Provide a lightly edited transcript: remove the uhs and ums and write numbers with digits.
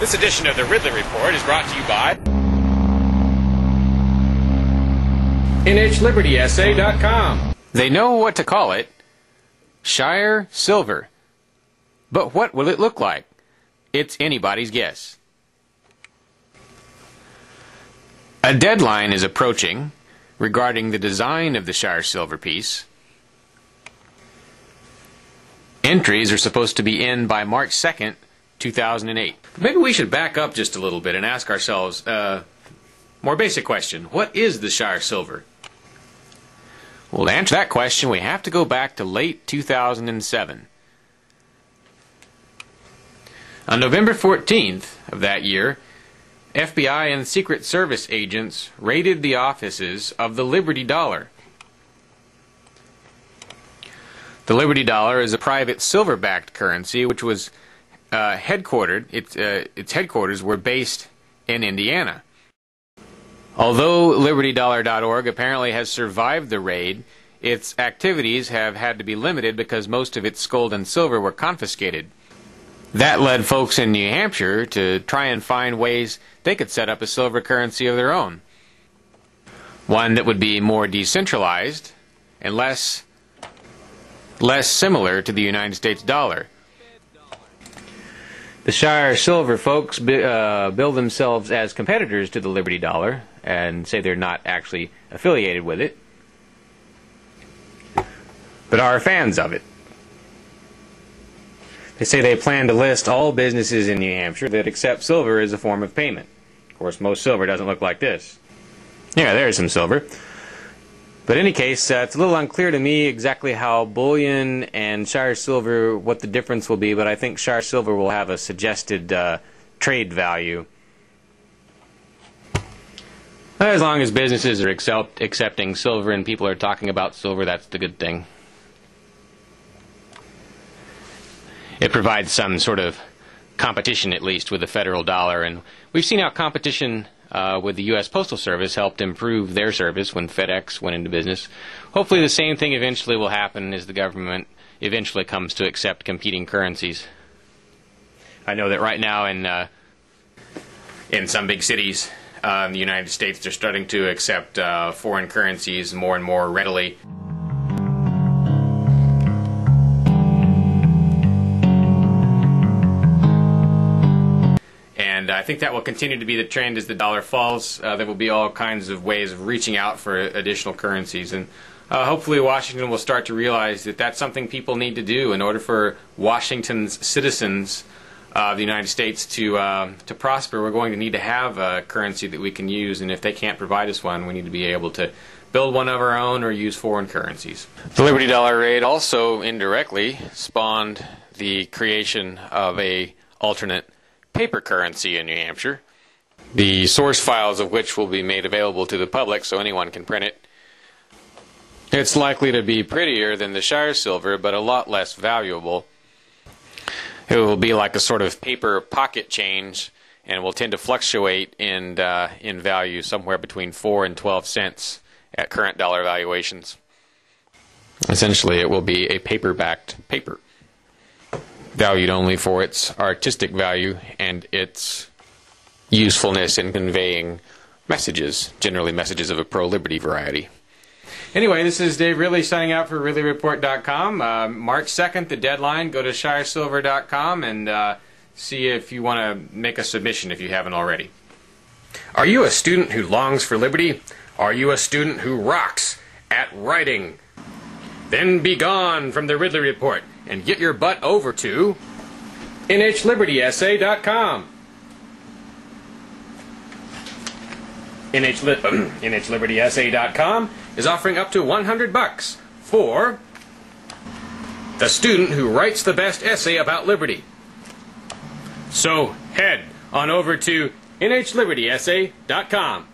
This edition of the Ridley Report is brought to you by NHLibertySA.com. They know what to call it. Shire silver. But what will it look like? It's anybody's guess. A deadline is approaching regarding the design of the Shire silver piece. Entries are supposed to be in by March 2nd, 2008. Maybe we should back up just a little bit and ask ourselves a more basic question. What is the Shire silver? Well, to answer that question, we have to go back to late 2007. On November 14th of that year, FBI and Secret Service agents raided the offices of the Liberty Dollar. The Liberty Dollar is a private silver-backed currency which was headquartered. Its headquarters were based in Indiana. Although LibertyDollar.org apparently has survived the raid, its activities have had to be limited because most of its gold and silver were confiscated. That led folks in New Hampshire to try and find ways they could set up a silver currency of their own. One that would be more decentralized and less similar to the United States dollar. The Shire silver folks bill themselves as competitors to the Liberty Dollar and say they're not actually affiliated with it, but are fans of it. They say they plan to list all businesses in New Hampshire that accept silver as a form of payment. Of course, most silver doesn't look like this. Yeah, there's some silver. But in any case, it's a little unclear to me exactly how bullion and Shire silver, what the difference will be, but I think Shire silver will have a suggested trade value. As long as businesses are accepting silver and people are talking about silver, that's the good thing. It provides some sort of competition, at least, with the federal dollar, and we've seen how competition with the U.S. Postal Service helped improve their service when FedEx went into business. Hopefully the same thing eventually will happen as the government eventually comes to accept competing currencies. I know that right now in some big cities in the United States, they're starting to accept foreign currencies more and more readily. And I think that will continue to be the trend as the dollar falls. There will be all kinds of ways of reaching out for additional currencies. And hopefully Washington will start to realize that that's something people need to do in order for Washington's citizens of the United States to prosper. We're going to need to have a currency that we can use. And if they can't provide us one, we need to be able to build one of our own or use foreign currencies. The Liberty Dollar raid also indirectly spawned the creation of a alternate paper currency in New Hampshire, the source files of which will be made available to the public so anyone can print it. It's likely to be prettier than the Shire silver, but a lot less valuable. It will be like a sort of paper pocket change and will tend to fluctuate in value somewhere between 4 and 12 cents at current dollar valuations. Essentially, it will be a paper-backed paper, valued only for its artistic value and its usefulness in conveying messages, generally messages of a pro-liberty variety. Anyway, this is Dave Ridley signing out for RidleyReport.com. March 2nd, the deadline. Go to ShireSilver.com and see if you want to make a submission if you haven't already. Are you a student who longs for liberty? Are you a student who rocks at writing? Then be gone from the Ridley Report and get your butt over to NHLibertySA.com. NHLibertySA.com is offering up to $100 for the student who writes the best essay about liberty. So head on over to NHLibertySA.com.